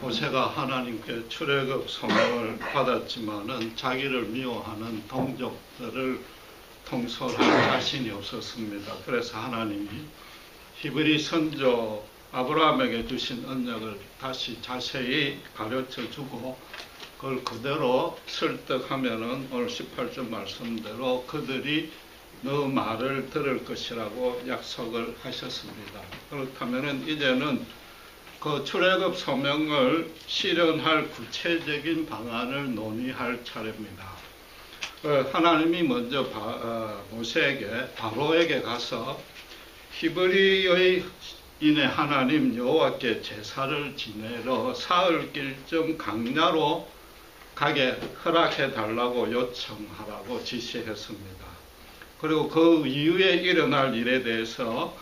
모세가 하나님께 출애굽 소명을 받았지만은 자기를 미워하는 동족들을 통솔할 자신이 없었습니다. 그래서 하나님이 히브리 선조 아브라함에게 주신 언약을 다시 자세히 가르쳐 주고 그걸 그대로 설득하면은 오늘 18절 말씀대로 그들이 너 말을 들을 것이라고 약속을 하셨습니다. 그렇다면은 이제는 그 출애굽 소명을 실현할 구체적인 방안을 논의할 차례입니다. 하나님이 먼저 모세에게 바로에게 가서 히브리의 인의 하나님 여호와께 제사를 지내러 사흘길쯤 강야로 가게 허락해 달라고 요청하라고 지시했습니다. 그리고 그 이후에 일어날 일에 대해서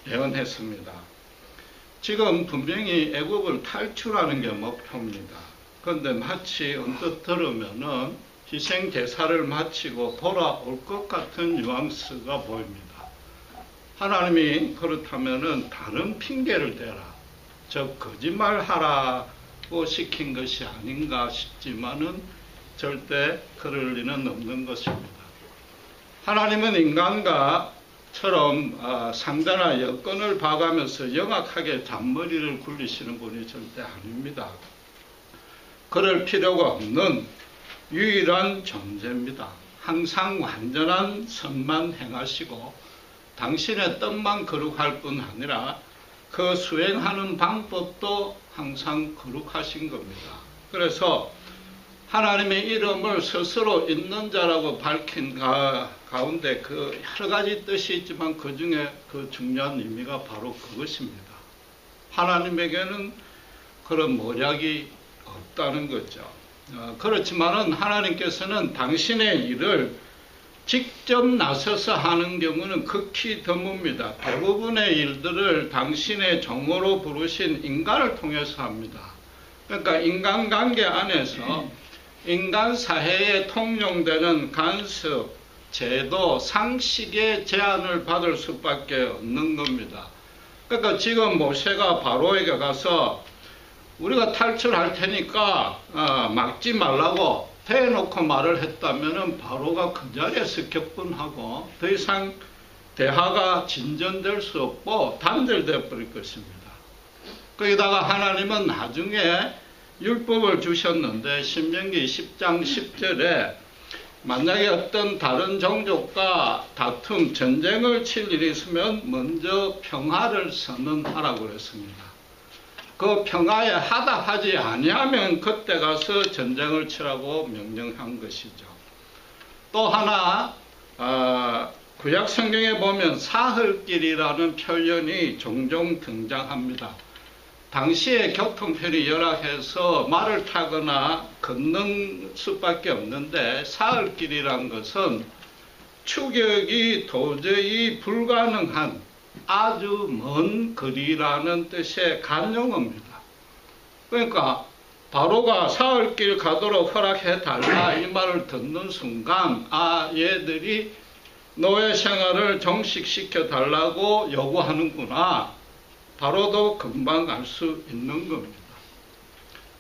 예언했습니다. 지금 분명히 애굽을 탈출하는 게 목표입니다. 그런데 마치 언뜻 들으면은 희생 제사를 마치고 돌아올 것 같은 뉘앙스가 보입니다. 하나님이 그렇다면은 다른 핑계를 대라, 즉 거짓말하라고 시킨 것이 아닌가 싶지만은 절대 그럴 리는 없는 것입니다. 하나님은 인간과처럼 상대나 여건을 봐가면서 영악하게 잔머리를 굴리시는 분이 절대 아닙니다. 그럴 필요가 없는 유일한 존재입니다. 항상 완전한 선만 행하시고 당신의 뜻만 거룩할 뿐 아니라 그 수행하는 방법도 항상 거룩하신 겁니다. 그래서 하나님의 이름을 스스로 있는 자라고 밝힌 가운데 그 여러 가지 뜻이 있지만 그 중에 그 중요한 의미가 바로 그것입니다. 하나님에게는 그런 모략이 없다는 거죠. 그렇지만은 하나님께서는 당신의 일을 직접 나서서 하는 경우는 극히 드뭅니다. 대부분의 일들을 당신의 종으로 부르신 인간을 통해서 합니다. 그러니까 인간관계 안에서 인간 사회에 통용되는 간섭, 제도, 상식의 제한을 받을 수밖에 없는 겁니다. 그러니까 지금 모세가 바로에게 가서 우리가 탈출할 테니까 막지 말라고 대놓고 말을 했다면 바로가 그 자리에서 격분하고 더 이상 대화가 진전될 수 없고 단절되어 버릴 것입니다. 거기다가 하나님은 나중에 율법을 주셨는데 신명기 10장 10절에 만약에 어떤 다른 종족과 다툼, 전쟁을 칠 일이 있으면 먼저 평화를 선언하라고 그랬습니다. 그 평화에 하답하지 아니하면 그때 가서 전쟁을 치라고 명령한 것이죠. 또 하나 구약 성경에 보면 사흘길이라는 표현이 종종 등장합니다. 당시에 교통편이 열악해서 말을 타거나 걷는 수밖에 없는데 사흘길이란 것은 추격이 도저히 불가능한 아주 먼 거리라는 뜻의 간용어입니다. 그러니까 바로가 사흘길 가도록 허락해 달라 이 말을 듣는 순간 얘들이 노예 생활을 종식시켜 달라고 요구하는구나. 바로도 금방 알 수 있는 겁니다.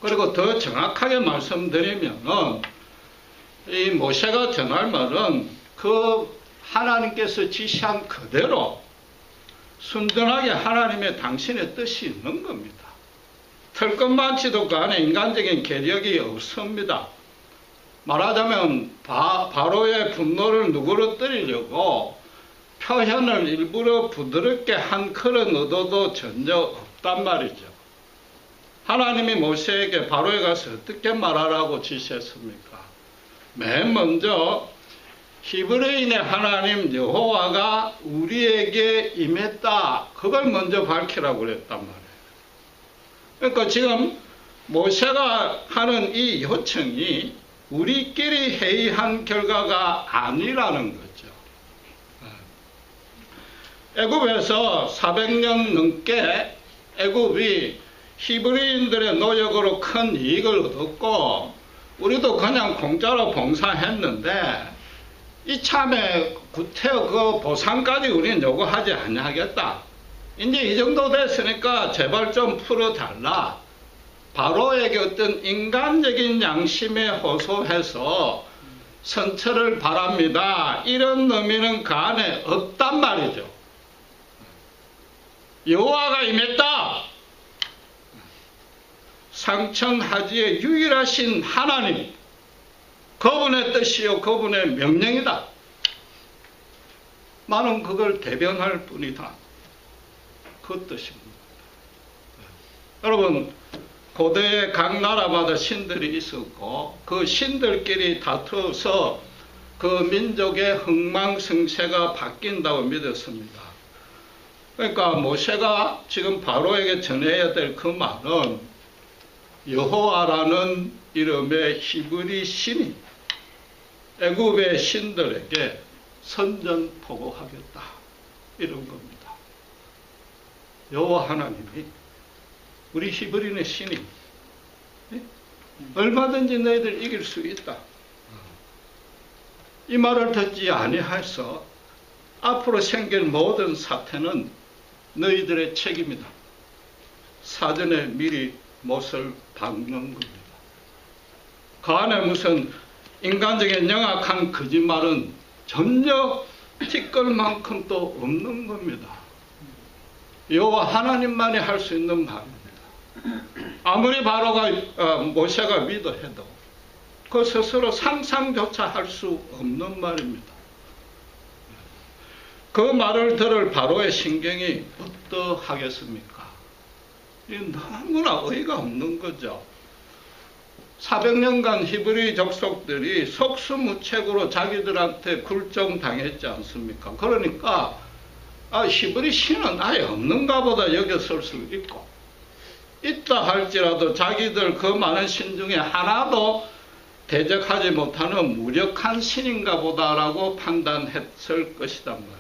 그리고 더 정확하게 말씀드리면은 이 모세가 전할 말은 그 하나님께서 지시한 그대로 순전하게 하나님의 당신의 뜻이 있는 겁니다. 틀 것 많지도 그 안에 인간적인 계력이 없습니다. 말하자면 바로의 분노를 누그러뜨리려고 표현을 일부러 부드럽게 한 그런 의도도 전혀 없단 말이죠. 하나님이 모세에게 바로에 가서 어떻게 말하라고 지시했습니까? 맨 먼저 히브리인의 하나님 여호와가 우리에게 임했다. 그걸 먼저 밝히라고 그랬단 말이에요. 그러니까 지금 모세가 하는 이 요청이 우리끼리 회의한 결과가 아니라는 거죠. 애굽에서 400년 넘게 애굽이 히브리인들의 노력으로 큰 이익을 얻었고 우리도 그냥 공짜로 봉사했는데 이참에 구태여 그 보상까지 우리는 요구하지 아니하겠다. 이제 이 정도 됐으니까 제발 좀 풀어달라. 바로에게 어떤 인간적인 양심에 호소해서 선처를 바랍니다. 이런 의미는 그 안에 없단 말이죠. 여호와가 임했다. 상천하지의 유일하신 하나님, 그분의 뜻이요 그분의 명령이다. 나는 그걸 대변할 뿐이다. 그 뜻입니다. 여러분, 고대의 각 나라마다 신들이 있었고 그 신들끼리 다투어서 그 민족의 흥망성쇠가 바뀐다고 믿었습니다. 그러니까 모세가 지금 바로에게 전해야 될 그 말은 여호와라는 이름의 히브리 신이 애굽의 신들에게 선전포고하겠다, 이런 겁니다. 여호와 하나님이 우리 히브리인의 신이 얼마든지 너희들 이길 수 있다. 이 말을 듣지 아니해서 앞으로 생길 모든 사태는 너희들의 책임이다. 사전에 미리 못을 박는 겁니다. 그 안에 무슨 인간적인 영악한 거짓말은 전혀 티끌만큼도 없는 겁니다. 여호와 하나님만이 할 수 있는 말입니다. 아무리 바로가 모세가 믿어해도 그 스스로 상상조차 할 수 없는 말입니다. 그 말을 들을 바로의 신경이 어떠하겠습니까? 너무나 어이가 없는 거죠. 400년간 히브리 족속들이 속수무책으로 자기들한테 굴종당했지 않습니까? 그러니까 히브리 신은 아예 없는가 보다 여겼을 수 있고, 있다 할지라도 자기들 그 많은 신 중에 하나도 대적하지 못하는 무력한 신인가 보다라고 판단했을 것이단 말이에요.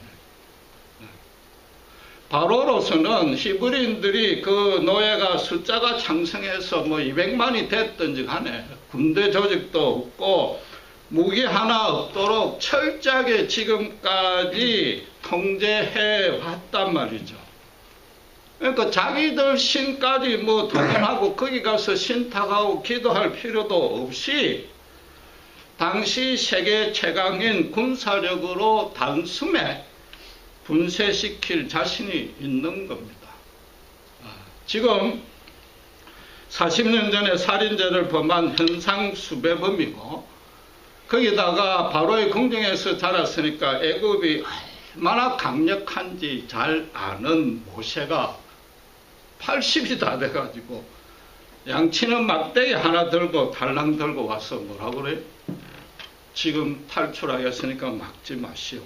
바로로서는 히브리인들이 그 노예가 숫자가 창성해서 200만이 됐든지 간에 군대 조직도 없고 무기 하나 없도록 철저하게 지금까지 통제해 왔단 말이죠. 그러니까 자기들 신까지 도전하고 거기 가서 신탁하고 기도할 필요도 없이 당시 세계 최강인 군사력으로 단숨에 분쇄시킬 자신이 있는 겁니다. 지금 40년 전에 살인죄를 범한 현상 수배범이고 거기다가 바로의 궁정에서 자랐으니까 애굽이 얼마나 강력한지 잘 아는 모세가 80이 다 돼가지고 양치는 막대기 하나 들고 달랑 들고 와서 뭐라 그래요? 지금 탈출하겠으니까 막지 마시오.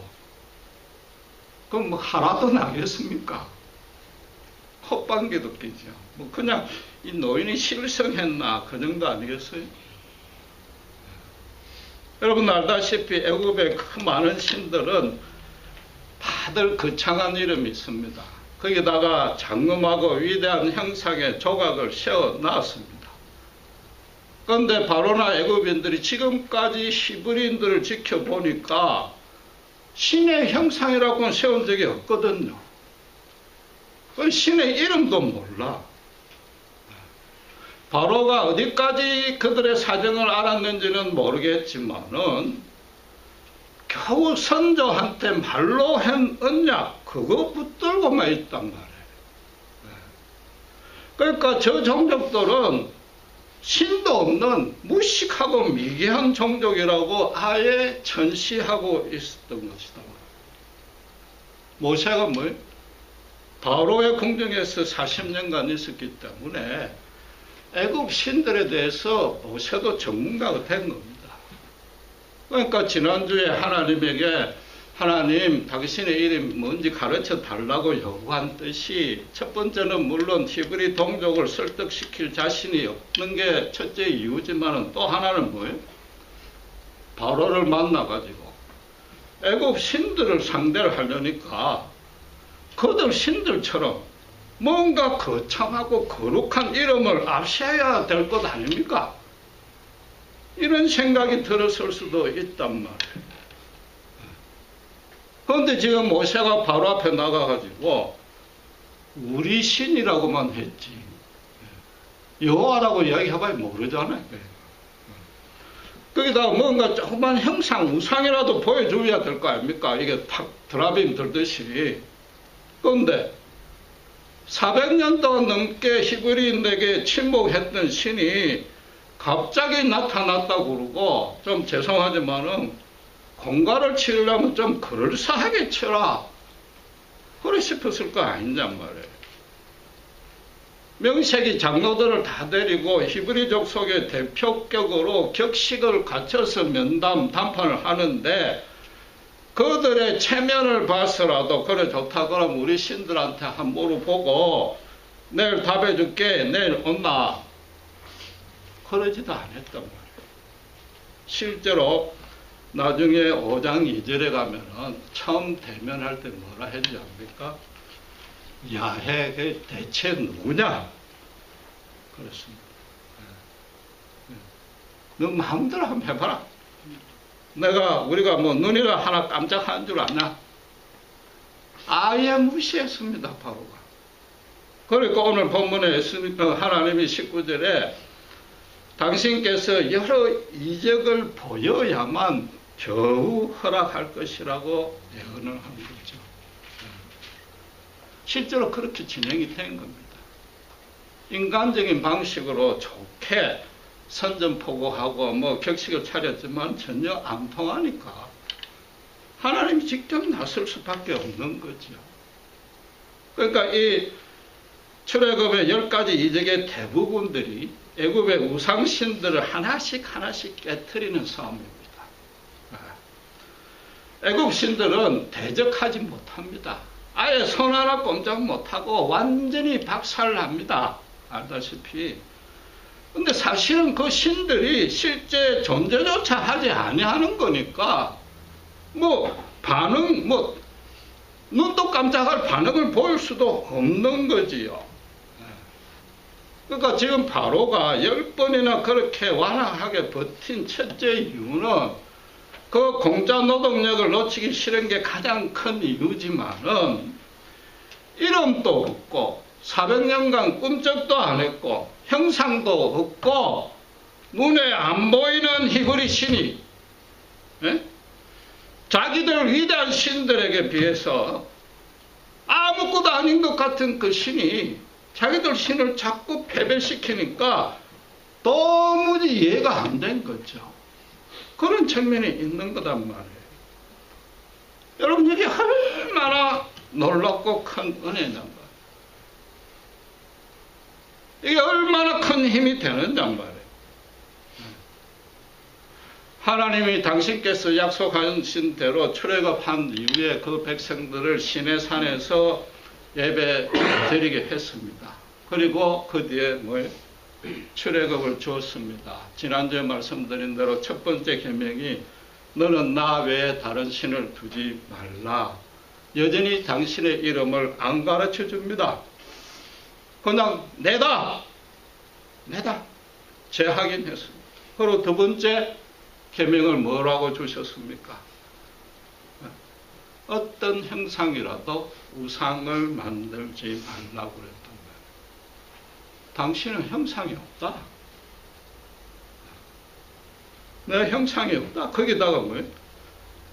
그럼 하나도 나겠습니까? 헛방귀도 끼죠. 그냥 이 노인이 실성했나 그 정도 아니겠어요? 여러분 알다시피 애굽의 그 많은 신들은 다들 거창한 이름이 있습니다. 거기다가 장엄하고 위대한 형상의 조각을 세워놨습니다. 그런데 바로나 애굽인들이 지금까지 히브리인들을 지켜보니까 신의 형상이라고는 세운 적이 없거든요. 그 신의 이름도 몰라. 바로가 어디까지 그들의 사정을 알았는지는 모르겠지만은 겨우 선조한테 말로 한 언약 그거 붙들고만 있단 말이에요. 그러니까 저 종족들은 신도 없는 무식하고 미개한 종족이라고 아예 전시하고 있었던 것이다. 모세가 뭐예요? 바로의 궁정에서 40년간 있었기 때문에 애굽 신들에 대해서 모세도 전문가가 된 겁니다. 그러니까 지난주에 하나님에게 하나님 당신의 이름이 뭔지 가르쳐 달라고 요구한 뜻이 첫 번째는 물론 히브리 동족을 설득시킬 자신이 없는 게 첫째 이유지만 또 하나는 뭐예요? 바로를 만나가지고 애굽 신들을 상대를 하려니까 그들 신들처럼 뭔가 거창하고 거룩한 이름을 앞세워야 될 것 아닙니까? 이런 생각이 들었을 수도 있단 말이에요. 그런데 지금 모세가 바로 앞에 나가가지고 우리 신이라고만 했지 여호와라고 이야기해봐야 모르잖아요. 거기다가 뭔가 조그만 형상, 우상이라도 보여줘야 될 거 아닙니까? 이게 탁 드라빔 들듯이. 그런데 400년 동안 넘게 히브리인에게 침묵했던 신이 갑자기 나타났다고 그러고, 좀 죄송하지만은 공갈을 치려면 좀 그럴싸하게 쳐라, 그래 싶었을 거 아니냔 말이에요. 명색이 장로들을 다 데리고 히브리족 속의 대표격으로 격식을 갖춰서 담판을 하는데, 그들의 체면을 봐서라도 그래 좋다 그럼 우리 신들한테 한 물어보고 내일 답해줄게, 내일 온나, 그러지도 않았단 말이에요. 실제로 나중에 5장 2절에 가면은 처음 대면할 때 뭐라 했는지 압니까? 야해, 그 대체 누구냐? 그렇습니다. 너 마음대로 한번 해봐라. 우리가 뭐 눈이라 하나 깜짝하는 줄 아냐? 아예 무시했습니다, 바로가. 그러니까 오늘 본문에 하나님이 19절에 당신께서 여러 이적을 보여야만 겨우 허락할 것이라고 예언을 한 거죠. 실제로 그렇게 진행이 된 겁니다. 인간적인 방식으로 좋게 선전포고하고 뭐 격식을 차렸지만 전혀 안 통하니까 하나님이 직접 나설 수밖에 없는 거죠. 그러니까 이 출애굽의 10가지 이적의 대부분들이 애굽의 우상신들을 하나씩 깨트리는 싸움입니다. 애굽 신들은 대적하지 못합니다. 아예 손 하나 꼼짝 못하고 완전히 박살납니다. 알다시피. 근데 사실은 그 신들이 실제 존재조차 하지 아니하는 거니까 눈도 깜짝할 반응을 보일 수도 없는 거지요. 그러니까 지금 바로가 10번이나 그렇게 완화하게 버틴 첫째 이유는 그 공짜 노동력을 놓치기 싫은 게 가장 큰 이유지만은, 이름도 없고 400년간 꿈쩍도 안 했고 형상도 없고 눈에 안 보이는 히브리 신이 자기들 위대한 신들에게 비해서 아무것도 아닌 것 같은 그 신이 자기들 신을 자꾸 패배시키니까 도무지 이해가 안 된 거죠. 그런 측면이 있는 거단 말이에요. 여러분, 이게 얼마나 놀랍고 큰 은혜냔 말이에요. 이게 얼마나 큰 힘이 되는냔 말이에요. 하나님이 당신께서 약속하신 대로 출애굽한 이후에 그 백성들을 시내산에서 예배 드리게 했습니다. 그리고 그 뒤에 출애굽을 주었습니다. 지난주에 말씀드린 대로 첫 번째 계명이 너는 나 외에 다른 신을 두지 말라. 여전히 당신의 이름을 안 가르쳐 줍니다. 그냥 내다 재확인했습니다. 그리고 두 번째 계명을 뭐라고 주셨습니까? 어떤 형상이라도 우상을 만들지 말라고 그랬던 거예요. 당신은 형상이 없다. 내 형상이 없다. 거기다가 뭐예요?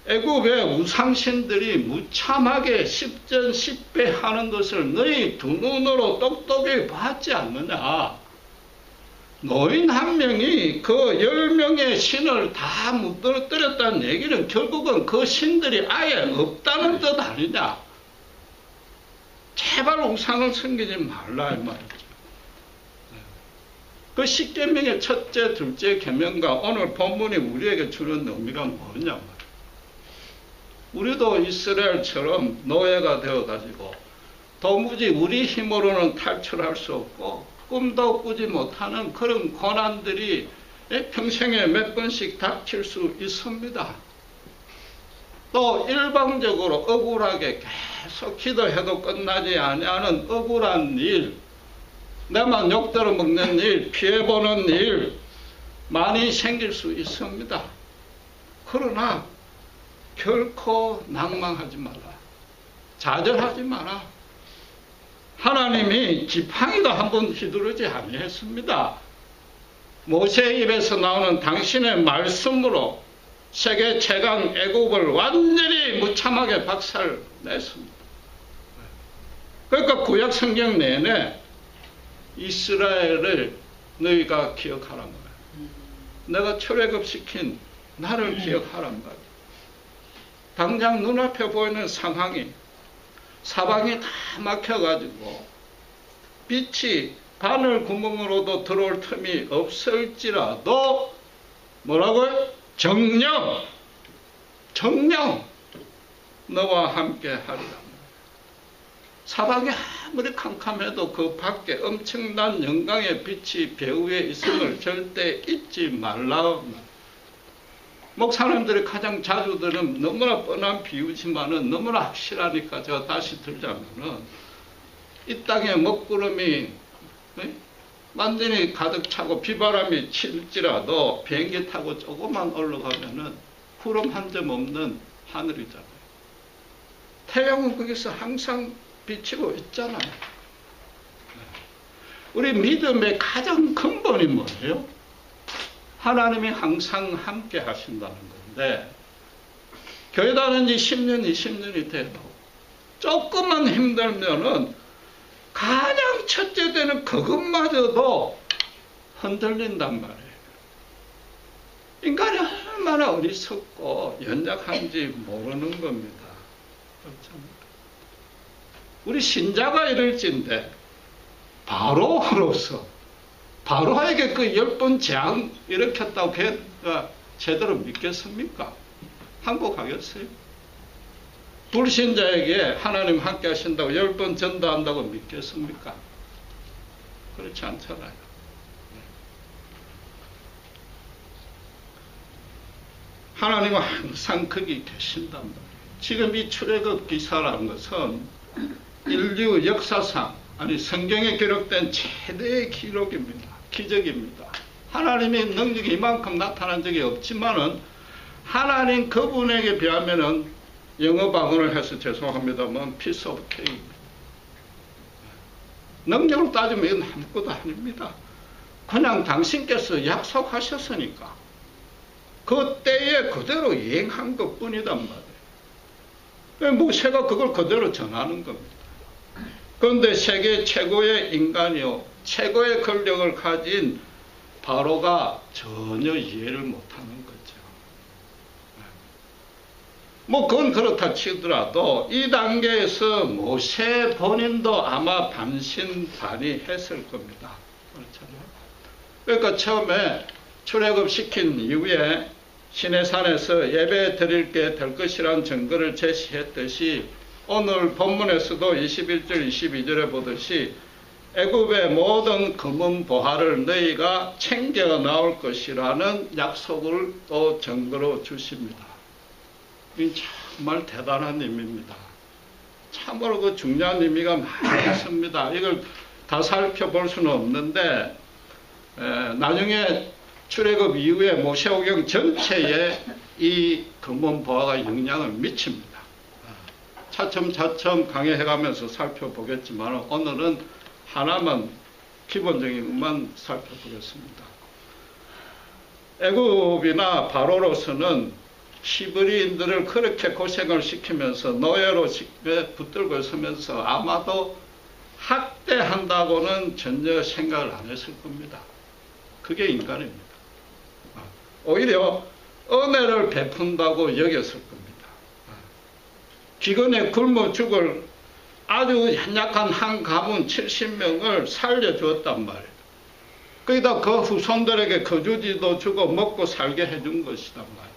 애굽의 우상신들이 무참하게 10전 10배 하는 것을 너희 두 눈으로 똑똑히 봤지 않느냐. 노인 한 명이 그 10명의 신을 다 무너뜨렸다는 얘기는 결국은 그 신들이 아예 없다는 뜻 아니냐. 제발 우상을 섬기지 말라 이 말이죠. 그 10계명의 첫째, 둘째 계명과 오늘 본문이 우리에게 주는 의미가 뭐냐 말이에요. 우리도 이스라엘처럼 노예가 되어가지고 도무지 우리 힘으로는 탈출할 수 없고 꿈도 꾸지 못하는 그런 고난들이 평생에 몇 번씩 닥칠 수 있습니다. 또 일방적으로 억울하게 계속 기도해도 끝나지 아니하는 억울한 일, 내만 욕들어 먹는 일, 피해보는 일 많이 생길 수 있습니다. 그러나 결코 낭망하지 마라. 좌절하지 마라. 하나님이 지팡이도 한번 휘두르지 아니했습니다. 모세의 입에서 나오는 당신의 말씀으로 세계 최강 애국을 완전히 무참하게 박살냈습니다. 그러니까 구약 성경 내내 이스라엘을 너희가 기억하란 말이야. 내가 출애굽시킨 나를 기억하란 말이야. 당장 눈앞에 보이는 상황이 사방이 다 막혀가지고 빛이 바늘 구멍으로도 들어올 틈이 없을지라도 뭐라고요? 정령 너와 함께 하리라. 사방이 아무리 캄캄해도 그 밖에 엄청난 영광의 빛이 배후에 있음을 절대 잊지 말라. 목사님들이 가장 자주 들은 너무나 뻔한 비유지만은 너무나 확실하니까 제가 다시 들자면은 이 땅에 먹구름이 완전히 가득 차고 비바람이 칠지라도 비행기 타고 조금만 올라가면은 구름 한 점 없는 하늘이잖아요. 태양은 거기서 항상 비치고 있잖아요. 우리 믿음의 가장 근본이 뭐예요? 하나님이 항상 함께 하신다는 건데, 교회 다닌 지 10년, 20년이 돼도 조금만 힘들면은 가장 첫째 되는 그것마저도 흔들린단 말이에요. 인간이 얼마나 어리석고 연약한지 모르는 겁니다. 그렇잖아요. 우리 신자가 이럴진데 바로로서 바로에게 그 10번 재앙 일으켰다고 걔가 제대로 믿겠습니까? 항복하겠어요? 불신자에게 하나님 함께 하신다고 10번 전도한다고 믿겠습니까? 그렇지 않잖아요. 하나님은 항상 거기 계신단 말이에요. 지금 이 출애굽 기사라는 것은 인류 역사상, 아니 성경에 기록된 최대의 기록입니다. 기적입니다. 하나님의 능력이 이만큼 나타난 적이 없지만은 하나님 그분에게 비하면은 영어 방언을 해서 죄송합니다만 piece of cake입니다. 능력을 따지면 이건 아무것도 아닙니다. 그냥 당신께서 약속하셨으니까 그 때에 그대로 이행한 것뿐이단 말이에요. 모세가 그걸 그대로 전하는 겁니다. 그런데 세계 최고의 인간이요 최고의 권력을 가진 바로가 전혀 이해를 못하는 거죠. 뭐 그건 그렇다 치더라도 이 단계에서 모세 본인도 아마 반신반의했을 겁니다. 그렇잖아요. 그러니까 처음에 출애굽 시킨 이후에 시내산에서 예배 드릴게 될 것이라는 증거를 제시했듯이 오늘 본문에서도 21절 22절에 보듯이 애굽의 모든 금은 보화를 너희가 챙겨 나올 것이라는 약속을 또 증거로 주십니다. 이 정말 대단한 의미입니다. 참으로 그 중요한 의미가 많이 있습니다. 이걸 다 살펴볼 수는 없는데 나중에 출애굽 이후에 모세오경 전체에 이 금은 보화가 영향을 미칩니다. 차츰차츰 강해해가면서 살펴보겠지만 오늘은 하나만 기본적인 것만 살펴보겠습니다. 애굽이나 바로로서는 히브리인들을 그렇게 고생을 시키면서 노예로 붙들고 있으면서 아마도 학대한다고는 전혀 생각을 안 했을 겁니다. 그게 인간입니다. 오히려 은혜를 베푼다고 여겼을 겁니다. 기근에 굶어 죽을 아주 연약한 한 가문 70명을 살려주었단 말이에요. 거기다 그 후손들에게 거주지도 주고 먹고 살게 해준 것이단 말이에요.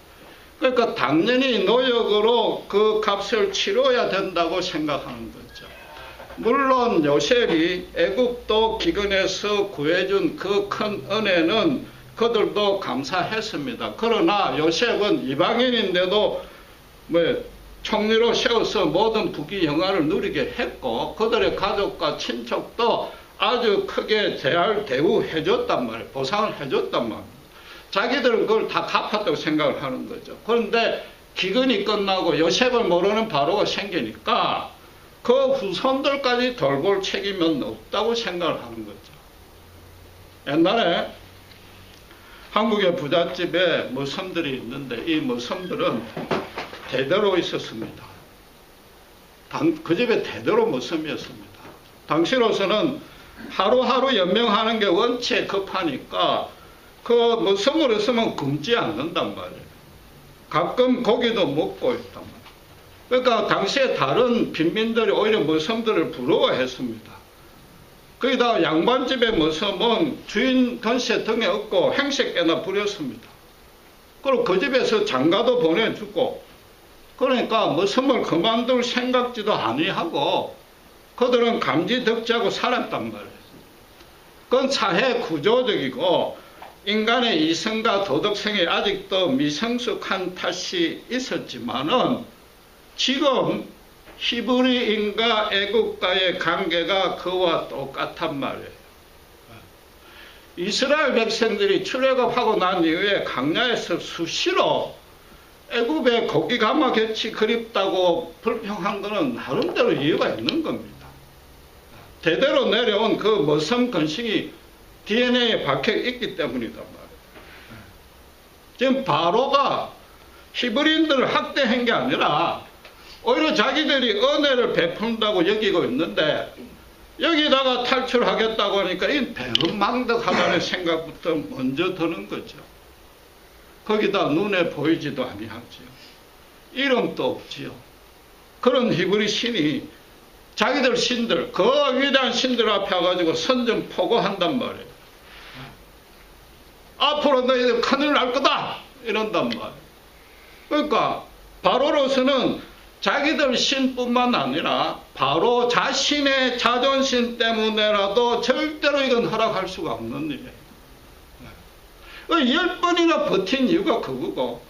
그러니까 당연히 노역으로 그 값을 치러야 된다고 생각하는 거죠. 물론 요셉이 애굽도 기근에서 구해준 그 큰 은혜는 그들도 감사했습니다. 그러나 요셉은 이방인인데도 총리로 세워서 모든 부귀 영화를 누리게 했고 그들의 가족과 친척도 아주 크게 대우해줬단 말이에요. 보상을 해줬단 말이에요. 자기들은 그걸 다 갚았다고 생각을 하는 거죠. 그런데 기근이 끝나고 요셉을 모르는 바로가 생기니까 그 후손들까지 돌볼 책임은 없다고 생각을 하는 거죠. 옛날에 한국의 부잣집에 머슴들이 있는데 이 머슴들은 대대로 있었습니다. 그 집에 대대로 머슴이었습니다. 당시로서는 하루하루 연명하는 게 원체 급하니까 그 머슴을 했으면 굶지 않는단 말이에요. 가끔 고기도 먹고 있단 말이에요. 그러니까 당시에 다른 빈민들이 오히려 머슴들을 부러워했습니다. 거기다 양반집의 머슴은 주인 건세 등에 업고 행색깨나 부렸습니다. 그리고 그 집에서 장가도 보내주고, 그러니까 머슴을 그만둘 생각지도 아니하고 그들은 감지덕지하고 살았단 말이에요. 그건 사회 구조적이고 인간의 이성과 도덕성이 아직도 미성숙한 탓이 있었지만은 지금 히브리인과 애국과의 관계가 그와 똑같단 말이에요. 이스라엘 백성들이 출애굽하고 난 이후에 광야에서 수시로 애굽의 고기 가마 곁이 그립다고 불평한 것은 나름대로 이유가 있는 겁니다. 대대로 내려온 그 머슴 근식이 DNA에 박혀 있기 때문이단 말이에요. 지금 바로가 히브리인들을 학대한 게 아니라 오히려 자기들이 은혜를 베푼다고 여기고 있는데 여기다가 탈출하겠다고 하니까 이 배은망덕하다는 생각부터 먼저 드는 거죠. 거기다 눈에 보이지도 아니하지요. 이름도 없지요. 그런 히브리 신이 자기들 신들, 그 위대한 신들 앞에 와가지고 선전포고한단 말이에요. 앞으로 너희들 큰일 날 거다! 이런단 말이에요. 그러니까 바로로서는 자기들 신뿐만 아니라 바로 자신의 자존심 때문에라도 절대로 이건 허락할 수가 없는 일이에요. 10번이나 버틴 이유가 그거고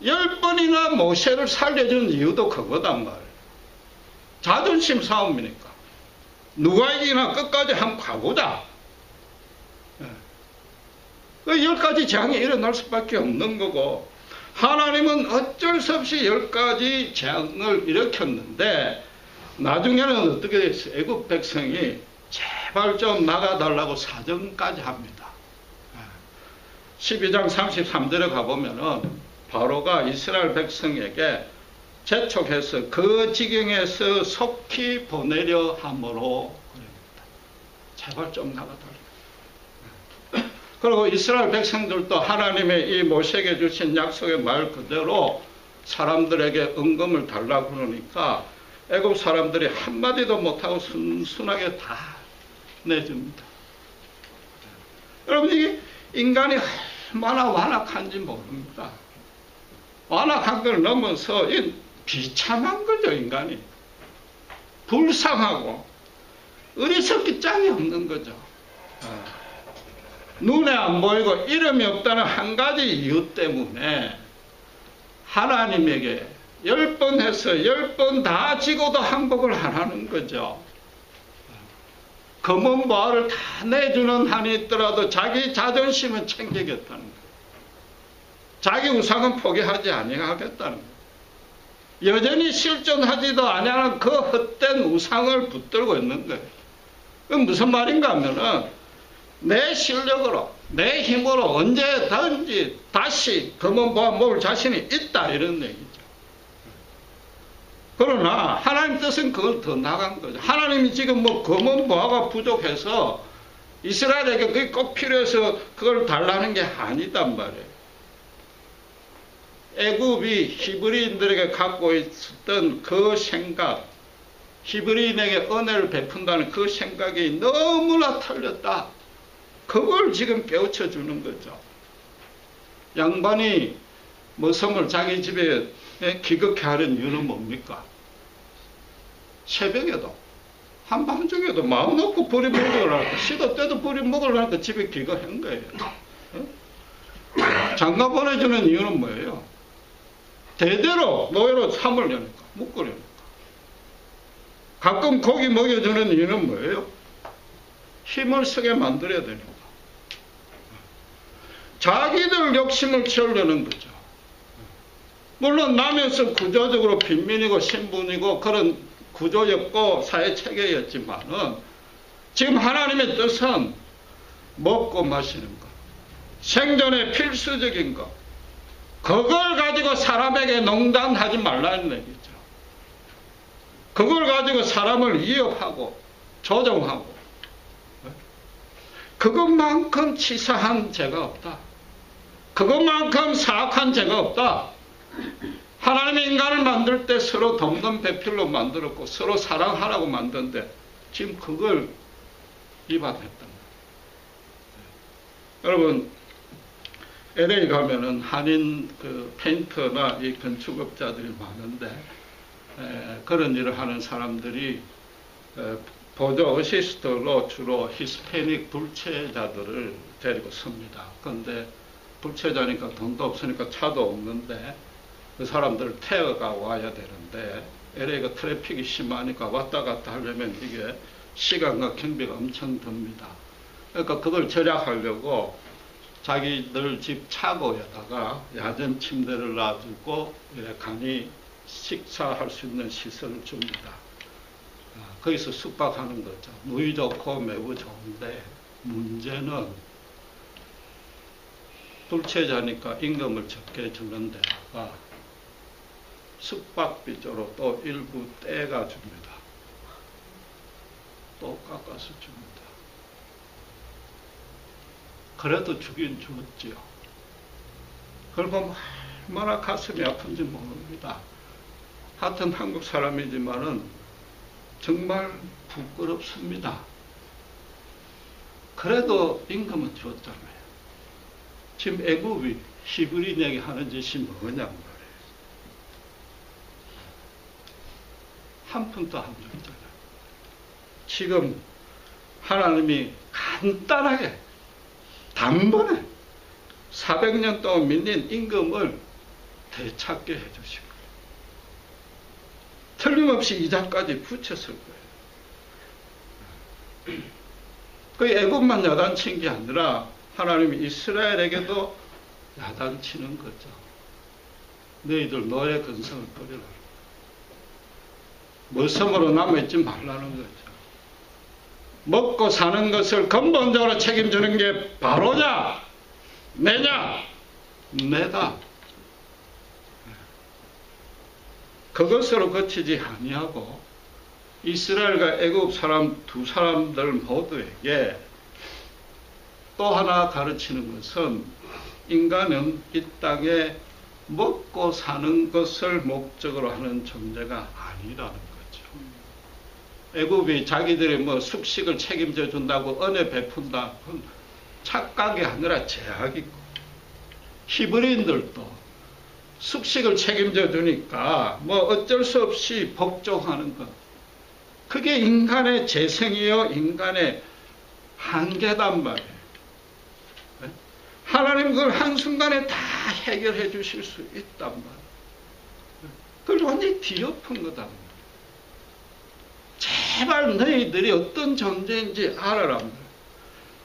10번이나 모세를 살려준 이유도 그거단 말이에요. 자존심 싸움이니까. 누가 이기나 끝까지 한번 가보자. 10가지 재앙이 일어날 수밖에 없는 거고 하나님은 어쩔 수 없이 10가지 재앙을 일으켰는데 나중에는 어떻게 됐어요? 애국 백성이 제발 좀 나가달라고 사정까지 합니다. 12장 33절에 가보면은 바로가 이스라엘 백성에게 재촉해서 그 지경에서 속히 보내려 함으로 그럽니다. 제발 좀 나가달라. 그리고 이스라엘 백성들도 하나님의 이 모세에게 주신 약속의 말 그대로 사람들에게 은금을 달라고 그러니까 애굽 사람들이 한마디도 못하고 순순하게 다 내줍니다. 여러분 이게 인간이 얼마나 완악한지 모릅니다. 완악한 걸 넘어서 비참한 거죠. 인간이 불쌍하고 어리석기 짝이 없는 거죠. 눈에 안 보이고 이름이 없다는 한 가지 이유 때문에 하나님에게 10번 해서 10번 다 지고도 항복을 안 하는 거죠. 검은 보화를 다 내주는 한이 있더라도 자기 자존심은 챙기겠다는 거예요. 자기 우상은 포기하지 아니하겠다는 거예요. 여전히 실존하지도 아니하는 그 헛된 우상을 붙들고 있는 거예요. 그건 무슨 말인가 하면은 내 실력으로 내 힘으로 언제든지 다시 검은 보화 모을 자신이 있다 이런 얘기죠. 그러나 하나님 뜻은 그걸 더 나간 거죠. 하나님이 지금 뭐 검은 보화가 부족해서 이스라엘에게 그게 꼭 필요해서 그걸 달라는 게 아니단 말이에요. 애굽이 히브리인들에게 갖고 있었던 그 생각, 히브리인에게 은혜를 베푼다는 그 생각이 너무나 틀렸다. 그걸 지금 깨우쳐 주는 거죠. 양반이 머슴을 자기 집에 기극해 하는 이유는 뭡니까? 새벽에도 한밤중에도 마음 놓고 버리 먹으려고 시도 때도 버리 먹으려고 집에 기거한 거예요. 장가 보내주는 이유는 뭐예요? 대대로 노예로 삼으려니까 묶으려니까. 가끔 고기 먹여주는 이유는 뭐예요? 힘을 쓰게 만들어야 되니까. 자기들 욕심을 채우려는 거죠. 물론 나면서 구조적으로 빈민이고 신분이고 그런 구조였고 사회 체계였지만은 지금 하나님의 뜻은 먹고 마시는 것, 생존에 필수적인 것, 그걸 가지고 사람에게 농단하지 말라는 얘기죠. 그걸 가지고 사람을 위협하고 조종하고, 그것만큼 치사한 죄가 없다. 그것만큼 사악한 죄가 없다. 하나님이 인간을 만들 때 서로 동등 배필로 만들었고 서로 사랑하라고 만든데 지금 그걸 위반했단 말이에요. 여러분, LA 가면은 한인 페인터나 이 건축업자들이 많은데 그런 일을 하는 사람들이 보조 어시스트로 주로 히스패닉 불체자들을 데리고 섭니다. 그런데 불체자니까 돈도 없으니까 차도 없는데 그 사람들 태워가 와야 되는데 LA가 트래픽이 심하니까 왔다 갔다 하려면 이게 시간과 경비가 엄청 듭니다. 그러니까 그걸 절약하려고 자기들 집 차고에다가 야전 침대를 놔두고 간이 식사할 수 있는 시설을 줍니다. 거기서 숙박하는 거죠. 무이 좋고 매우 좋은데 문제는 불체자니까 임금을 적게 주는 데다가 숙박비조로 또 일부 떼가 줍니다. 또 깎아서 줍니다. 그래도 주긴 주었지요. 그걸 보면 얼마나 가슴이 아픈지 모릅니다. 하여튼 한국 사람이지만은 정말 부끄럽습니다. 그래도 임금은 주었잖아요. 지금 애굽이 히브리인에게 하는 짓이 뭐냐 말이에요. 한 푼도 안 줬잖아요. 지금 하나님이 간단하게 단번에 400년 동안 밀린 임금을 되찾게 해주신 거예요. 틀림없이 이자까지 붙였을 거예요. 그 애굽만 야단친 게 아니라 하나님이 이스라엘에게도 야단치는 거죠. 너희들 노예 근성을 버리라. 머슴으로 남아있지 말라는 거죠. 먹고 사는 것을 근본적으로 책임지는 게 바로냐? 내냐? 내다. 그것으로 그치지 아니하고 이스라엘과 애굽 사람 두 사람들 모두에게 또 하나 가르치는 것은 인간은 이 땅에 먹고 사는 것을 목적으로 하는 존재가 아니라는 거죠. 애굽이 자기들이 뭐 숙식을 책임져 준다고 은혜 베푼다. 그건 착각이 아니라 제약이고, 히브리인들도 숙식을 책임져 주니까 뭐 어쩔 수 없이 복종하는 것. 그게 인간의 재성이요, 인간의 한계단 말이에요. 하나님 그걸 한순간에 다 해결해 주실 수 있단 말이에요. 그걸 완전히 뒤엎은 거다. 제발 너희들이 어떤 존재인지 알아라.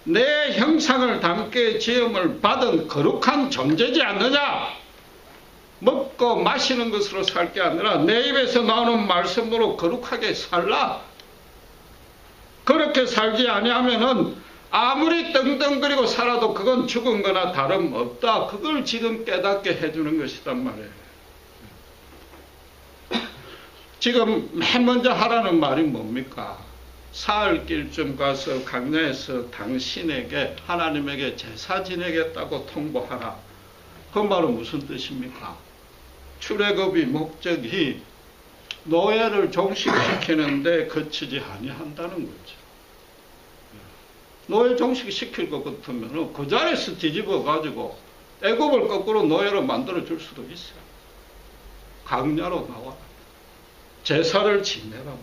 내 형상을 담게 지음을 받은 거룩한 존재지 않느냐? 먹고 마시는 것으로 살 게 아니라 내 입에서 나오는 말씀으로 거룩하게 살라. 그렇게 살지 아니하면은 아무리 떵떵거리고 살아도 그건 죽은 거나 다름없다. 그걸 지금 깨닫게 해주는 것이단 말이에요. 지금 맨 먼저 하라는 말이 뭡니까? 사흘길쯤 가서 강야에서 당신에게 하나님에게 제사 지내겠다고 통보하라. 그 말은 무슨 뜻입니까? 출애굽의 목적이 노예를 종식시키는데 그치지 아니한다는 거죠. 노예 종식시킬 것 같으면 그 자리에서 뒤집어 가지고 애굽을 거꾸로 노예로 만들어 줄 수도 있어요. 강야로 나와라. 제사를 지내라.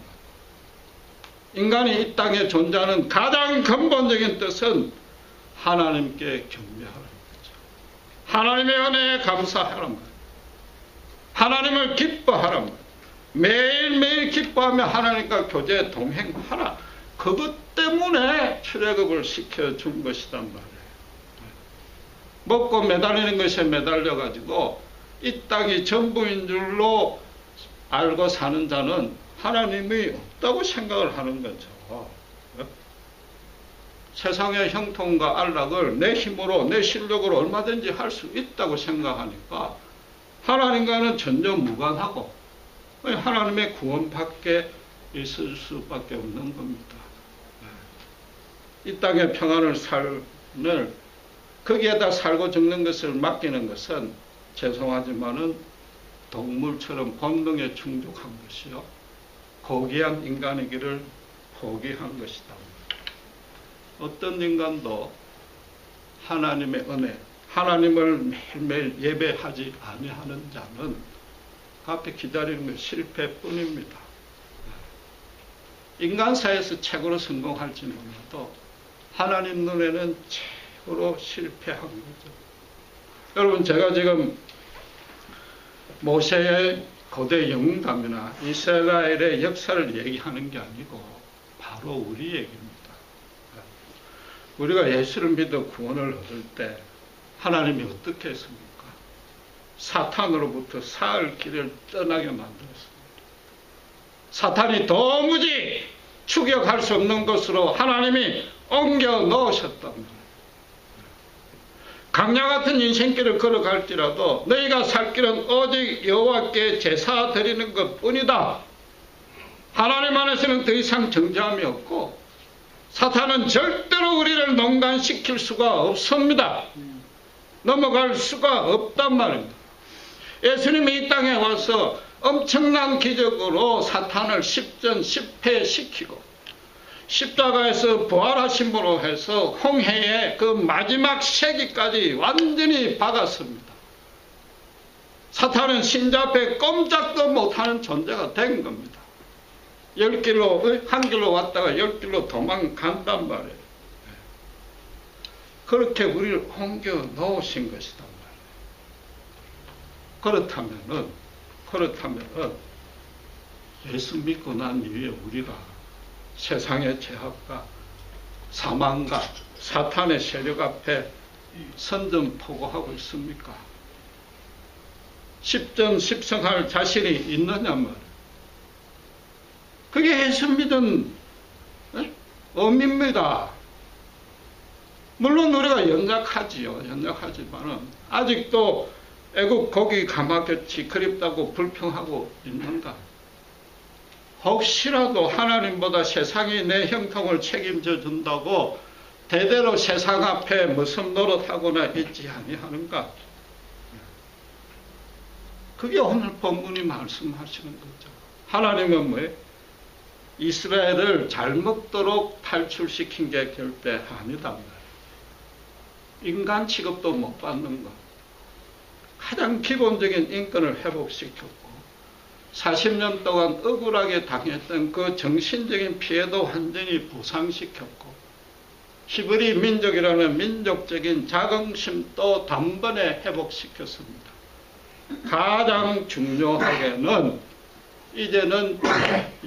인간이 이 땅에 존재하는 가장 근본적인 뜻은 하나님께 경배하는 거죠. 하나님의 은혜에 감사하란 말이에요. 하나님을 기뻐하란 말이에요. 매일매일 기뻐하며 하나님과 교제 동행하라. 그것 때문에 출애굽을 시켜준 것이단 말이에요. 먹고 매달리는 것에 매달려가지고 이 땅이 전부인 줄로 알고 사는 자는 하나님이 없다고 생각을 하는 거죠. 세상의 형통과 안락을 내 힘으로, 내 실력으로 얼마든지 할 수 있다고 생각하니까 하나님과는 전혀 무관하고 하나님의 구원 밖에 있을 수밖에 없는 겁니다. 이 땅의 평안을 거기에다 살고 죽는 것을 맡기는 것은 죄송하지만은 동물처럼 본능에 충족한 것이요, 고귀한 인간이기를 포기한 것이다. 어떤 인간도 하나님의 은혜, 하나님을 매일매일 예배하지 아니하는 자는 그 앞에 기다리는 건 실패뿐입니다. 인간사에서 최고로 성공할지 몰라도 하나님 눈에는 최고로 실패한 거죠. 여러분, 제가 지금 모세의 고대 영웅담이나 이스라엘의 역사를 얘기하는 게 아니고 바로 우리 얘기입니다. 우리가 예수를 믿어 구원을 얻을 때 하나님이 어떻게 했습니까? 사탄으로부터 사흘 길을 떠나게 만들었습니다. 사탄이 도무지 추격할 수 없는 곳으로 하나님이 옮겨 넣으셨단 말이에요. 강야 같은 인생길을 걸어갈지라도 너희가 살 길은 오직 여호와께 제사 드리는 것뿐이다. 하나님 안에서는 더 이상 정죄함이 없고 사탄은 절대로 우리를 농간시킬 수가 없습니다. 넘어갈 수가 없단 말입니다. 예수님이 이 땅에 와서 엄청난 기적으로 사탄을 십전십패시키고 십자가에서 부활하심으로 해서 홍해의 그 마지막 세기까지 완전히 박았습니다. 사탄은 신자 앞에 꼼짝도 못하는 존재가 된 겁니다. 10길로, 한 길로 왔다가 10길로 도망간단 말이에요. 그렇게 우리를 옮겨 놓으신 것이단 말이에요. 그렇다면은 예수 믿고 난 이후에 우리가 세상의 죄악과 사망과 사탄의 세력 앞에 선전포고하고 있습니까? 십전십승할 자신이 있느냐 말이에요. 그게 예수 믿은 의미입니다. 물론 우리가 연약하지만은 아직도 애국 고기 가마솥이 그립다고 불평하고 있는가? 혹시라도 하나님보다 세상이 내 형통을 책임져 준다고 대대로 세상 앞에 무슨 노릇하거나 있지 아니하는가? 그게 오늘 본문이 말씀하시는 거죠. 하나님은 뭐예요? 이스라엘을 잘 먹도록 탈출시킨 게 절대 아니다. 인간 취급도 못 받는 것, 가장 기본적인 인권을 회복시켰고 40년 동안 억울하게 당했던 그 정신적인 피해도 완전히 보상시켰고 히브리 민족이라는 민족적인 자긍심도 단번에 회복시켰습니다. 가장 중요하게는 이제는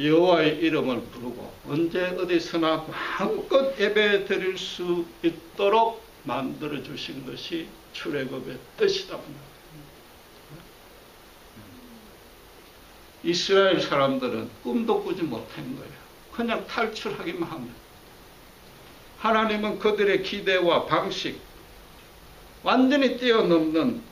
여호와의 이름을 부르고 언제 어디서나 마음껏 예배 드릴 수 있도록 만들어 주신 것이 출애굽의 뜻이다. 이스라엘 사람들은 꿈도 꾸지 못한 거예요. 그냥 탈출하기만 하면. 하나님은 그들의 기대와 방식 완전히 뛰어넘는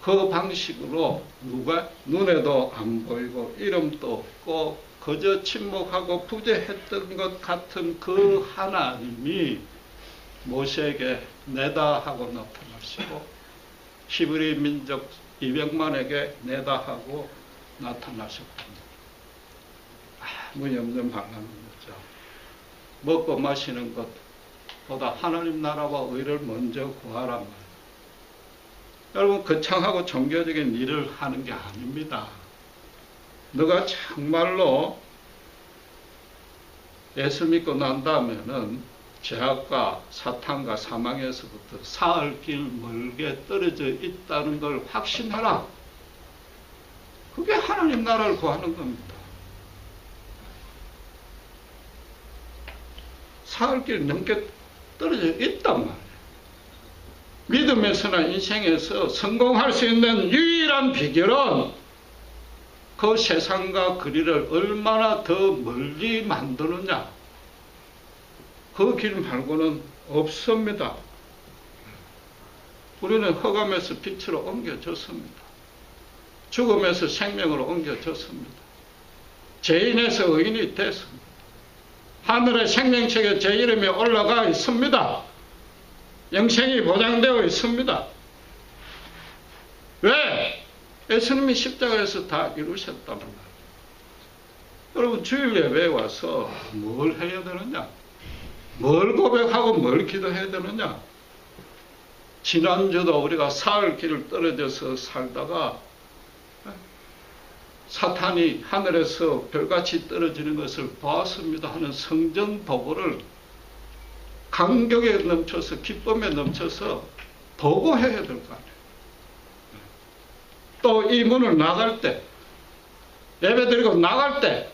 그 방식으로 누가 눈에도 안 보이고 이름도 없고 그저 침묵하고 부재했던 것 같은 그 하나님이 모세에게 내다 하고 나타나시고 히브리 민족 200만에게 내다 하고 나타나셨습니다. 아무 염려 말라는 거죠. 먹고 마시는 것보다 하나님 나라와 의를 먼저 구하란 말이에요. 여러분, 거창하고 종교적인 일을 하는 게 아닙니다. 너가 정말로 예수 믿고 난 다음에는 죄악과 사탄과 사망에서부터 사흘 길 멀게 떨어져 있다는 걸 확신하라. 그게 하나님 나라를 구하는 겁니다. 사흘 길 넘게 떨어져 있단 말이에요. 믿음에서나 인생에서 성공할 수 있는 유일한 비결은 그 세상과 거리를 얼마나 더 멀리 만드느냐, 그 길 말고는 없습니다. 우리는 흑암에서 빛으로 옮겨졌습니다. 죽음에서 생명으로 옮겨졌습니다. 죄인에서 의인이 됐습니다. 하늘의 생명책에 제 이름이 올라가 있습니다. 영생이 보장되어 있습니다. 왜? 예수님이 십자가에서 다 이루셨단 말이에요. 여러분, 주일 예배에 와서 뭘 해야 되느냐? 뭘 고백하고 뭘 기도해야 되느냐? 지난주도 우리가 사흘 길을 떨어져서 살다가 사탄이 하늘에서 별같이 떨어지는 것을 보았습니다 하는 성전 도구를 감격에 넘쳐서 기쁨에 넘쳐서 보고해야 될 거 아니에요. 또 이 문을 나갈 때, 예배드리고 나갈 때,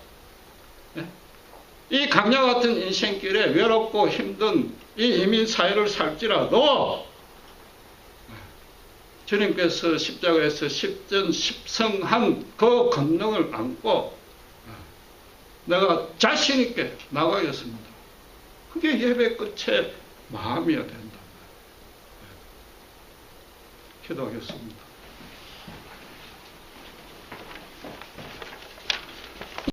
이 강야 같은 인생길에 외롭고 힘든 이 이민 사회를 살지라도 주님께서 십자가에서 십전십성한 그 권능을 안고 내가 자신 있게 나가겠습니다. 그게 예배 끝에 마음이어야 된다. 기도하겠습니다.